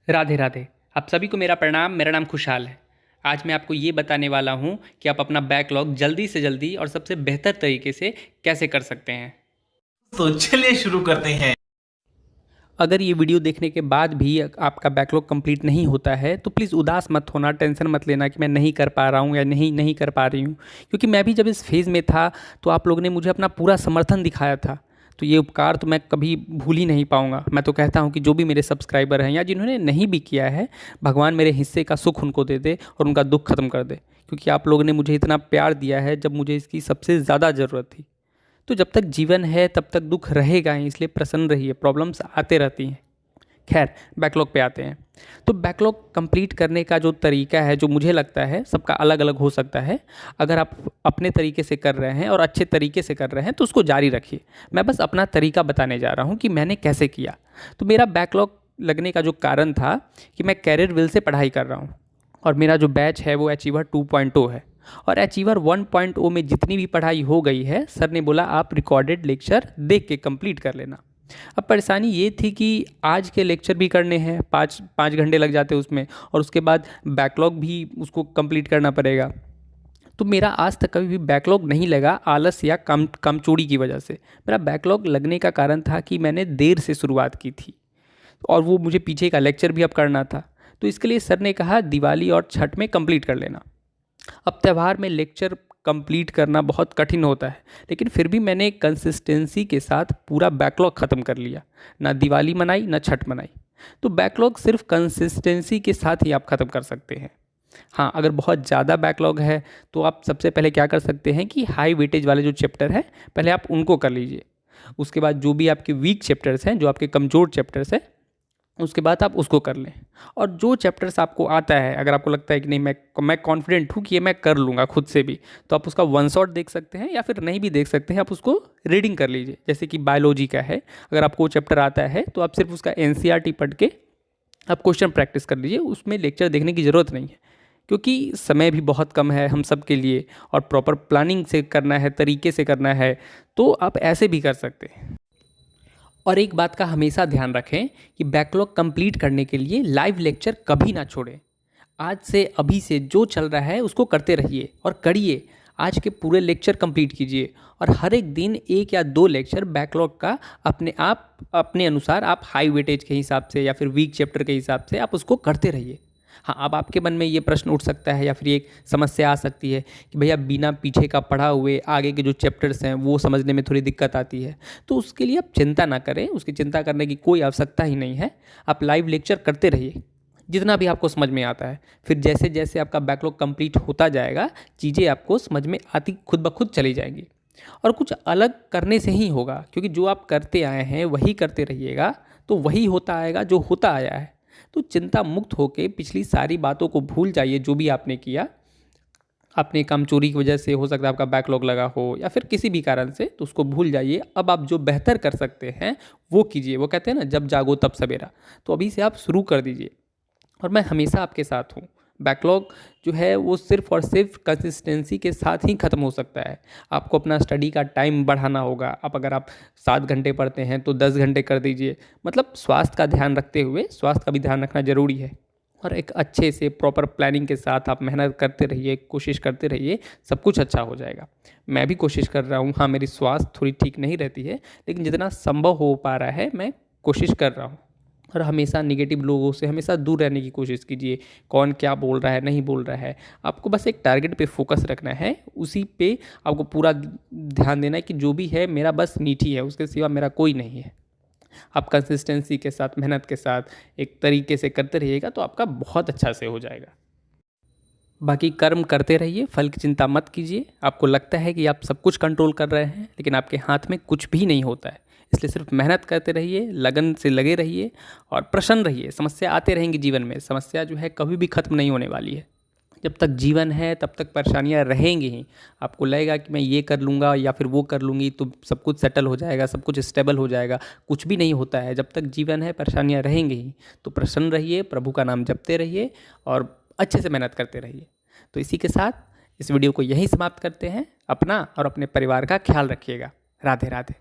राधे राधे। आप सभी को मेरा प्रणाम। मेरा नाम खुशहाल है। आज मैं आपको ये बताने वाला हूँ कि आप अपना बैकलॉग जल्दी से जल्दी और सबसे बेहतर तरीके से कैसे कर सकते हैं। तो चलिए शुरू करते हैं। अगर ये वीडियो देखने के बाद भी आपका बैकलॉग कंप्लीट नहीं होता है तो प्लीज़ उदास मत होना, टेंशन मत लेना कि मैं नहीं कर पा रहा हूँ या नहीं कर पा रही हूँ, क्योंकि मैं भी जब इस फेज़ में था तो आप लोगों ने मुझे अपना पूरा समर्थन दिखाया था। तो ये उपकार तो मैं कभी भूल ही नहीं पाऊँगा। मैं तो कहता हूँ कि जो भी मेरे सब्सक्राइबर हैं या जिन्होंने नहीं भी किया है, भगवान मेरे हिस्से का सुख उनको दे दे और उनका दुख खत्म कर दे, क्योंकि आप लोगों ने मुझे इतना प्यार दिया है जब मुझे इसकी सबसे ज़्यादा ज़रूरत थी। तो जब तक जीवन है तब तक दुख रहेगा ही, इसलिए प्रसन्न रहिए। प्रॉब्लम्स आते रहती हैं। खैर, बैकलॉग पे आते हैं। तो बैकलॉग कंप्लीट करने का जो तरीका है, जो मुझे लगता है सबका अलग अलग हो सकता है। अगर आप अपने तरीके से कर रहे हैं और अच्छे तरीके से कर रहे हैं तो उसको जारी रखिए। मैं बस अपना तरीका बताने जा रहा हूँ कि मैंने कैसे किया। तो मेरा बैकलॉग लगने का जो कारण था कि मैं कैरियर विल से पढ़ाई कर रहा हूँ और मेरा जो बैच है वो अचीवर 2.0 है। और अचीवर 1.0 में जितनी भी पढ़ाई हो गई है, सर ने बोला आप रिकॉर्डेड लेक्चर देख के कंप्लीट कर लेना। अब परेशानी ये थी कि आज के लेक्चर भी करने हैं, 5 घंटे लग जाते उसमें, और उसके बाद बैकलॉग भी उसको कंप्लीट करना पड़ेगा। तो मेरा आज तक कभी भी बैकलॉग नहीं लगा आलस या कमचोरी की वजह से। मेरा बैकलॉग लगने का कारण था कि मैंने देर से शुरुआत की थी और वो मुझे पीछे का लेक्चर भी अब करना था। तो इसके लिए सर ने कहा दिवाली और छठ में कंप्लीट कर लेना। अब त्यौहार में लेक्चर कंप्लीट करना बहुत कठिन होता है, लेकिन फिर भी मैंने कंसिस्टेंसी के साथ पूरा बैकलॉग ख़त्म कर लिया। ना दिवाली मनाई ना छठ मनाई। तो बैकलॉग सिर्फ कंसिस्टेंसी के साथ ही आप ख़त्म कर सकते हैं। हाँ, अगर बहुत ज़्यादा बैकलॉग है तो आप सबसे पहले क्या कर सकते हैं कि हाई वेटेज वाले जो चैप्टर हैं पहले आप उनको कर लीजिए। उसके बाद जो भी आपके वीक चैप्टर्स हैं, जो आपके कमज़ोर चैप्टर्स हैं, उसके बाद आप उसको कर लें। और जो चैप्टर्स आपको आता है, अगर आपको लगता है कि नहीं मैं कॉन्फिडेंट हूँ कि ये मैं कर लूँगा खुद से भी, तो आप उसका वन शॉट देख सकते हैं, या फिर नहीं भी देख सकते हैं, आप उसको रीडिंग कर लीजिए। जैसे कि बायोलॉजी का है, अगर आपको वो चैप्टर आता है तो आप सिर्फ उसका एनसीईआरटी पढ़ के आप क्वेश्चन प्रैक्टिस कर लीजिए। उसमें लेक्चर देखने की ज़रूरत नहीं है, क्योंकि समय भी बहुत कम है हम सब के लिए और प्रॉपर प्लानिंग से करना है, तरीके से करना है। तो आप ऐसे भी कर सकते हैं। और एक बात का हमेशा ध्यान रखें कि बैकलॉग कंप्लीट करने के लिए लाइव लेक्चर कभी ना छोड़ें। आज से अभी से जो चल रहा है उसको करते रहिए और करिए। आज के पूरे लेक्चर कंप्लीट कीजिए और हर एक दिन 1 या 2 लेक्चर बैकलॉग का अपने आप अपने अनुसार आप हाई वेटेज के हिसाब से या फिर वीक चैप्टर के हिसाब से आप उसको करते रहिए। हाँ, अब आपके मन में ये प्रश्न उठ सकता है या फिर एक समस्या आ सकती है कि भैया बिना पीछे का पढ़ा हुए आगे के जो चैप्टर्स हैं वो समझने में थोड़ी दिक्कत आती है। तो उसके लिए आप चिंता ना करें, उसकी चिंता करने की कोई आवश्यकता ही नहीं है। आप लाइव लेक्चर करते रहिए जितना भी आपको समझ में आता है। फिर जैसे जैसे आपका बैकलॉग कंप्लीट होता जाएगा, चीज़ें आपको समझ में आती खुद ब खुद चली जाएंगी। और कुछ अलग करने से ही होगा, क्योंकि जो आप करते आए हैं वही करते रहिएगा तो वही होता आएगा जो होता आया है। तो चिंता मुक्त होकर पिछली सारी बातों को भूल जाइए। जो भी आपने किया, अपने कामचोरी की वजह से हो सकता है आपका बैकलॉग लगा हो या फिर किसी भी कारण से, तो उसको भूल जाइए। अब आप जो बेहतर कर सकते हैं वो कीजिए। वो कहते हैं ना, जब जागो तब सवेरा। तो अभी से आप शुरू कर दीजिए और मैं हमेशा आपके साथ हूँ। बैकलॉग जो है वो सिर्फ और सिर्फ कंसिस्टेंसी के साथ ही ख़त्म हो सकता है। आपको अपना स्टडी का टाइम बढ़ाना होगा। अब अगर आप 7 घंटे पढ़ते हैं तो 10 घंटे कर दीजिए। मतलब स्वास्थ्य का ध्यान रखते हुए, स्वास्थ्य का भी ध्यान रखना ज़रूरी है। और एक अच्छे से प्रॉपर प्लानिंग के साथ आप मेहनत करते रहिए, कोशिश करते रहिए, सब कुछ अच्छा हो जाएगा। मैं भी कोशिश कर रहा हूँ। हाँ, मेरी स्वास्थ्य थोड़ी ठीक नहीं रहती है, लेकिन जितना संभव हो पा रहा है मैं कोशिश कर रहा हूँ। और हमेशा नेगेटिव लोगों से हमेशा दूर रहने की कोशिश कीजिए। कौन क्या बोल रहा है, नहीं बोल रहा है, आपको बस एक टारगेट पे फोकस रखना है। उसी पे आपको पूरा ध्यान देना है कि जो भी है मेरा बस नीठी है, उसके सिवा मेरा कोई नहीं है। आप कंसिस्टेंसी के साथ, मेहनत के साथ एक तरीके से करते रहिएगा तो आपका बहुत अच्छा से हो जाएगा। बाकी कर्म करते रहिए, फल की चिंता मत कीजिए। आपको लगता है कि आप सब कुछ कंट्रोल कर रहे हैं, लेकिन आपके हाथ में कुछ भी नहीं होता है। इसलिए सिर्फ मेहनत करते रहिए, लगन से लगे रहिए और प्रसन्न रहिए। समस्या आते रहेंगी जीवन में। समस्या जो है कभी भी ख़त्म नहीं होने वाली है। जब तक जीवन है तब तक परेशानियां रहेंगी ही। आपको लगेगा कि मैं ये कर लूँगा या फिर वो कर लूँगी तो सब कुछ सेटल हो जाएगा, सब कुछ स्टेबल हो जाएगा। कुछ भी नहीं होता है। जब तक जीवन है परेशानियां रहेंगी ही। तो प्रसन्न रहिए, प्रभु का नाम जपते रहिए और अच्छे से मेहनत करते रहिए। तो इसी के साथ इस वीडियो को यहीं समाप्त करते हैं। अपना और अपने परिवार का ख्याल रखिएगा। राधे राधे।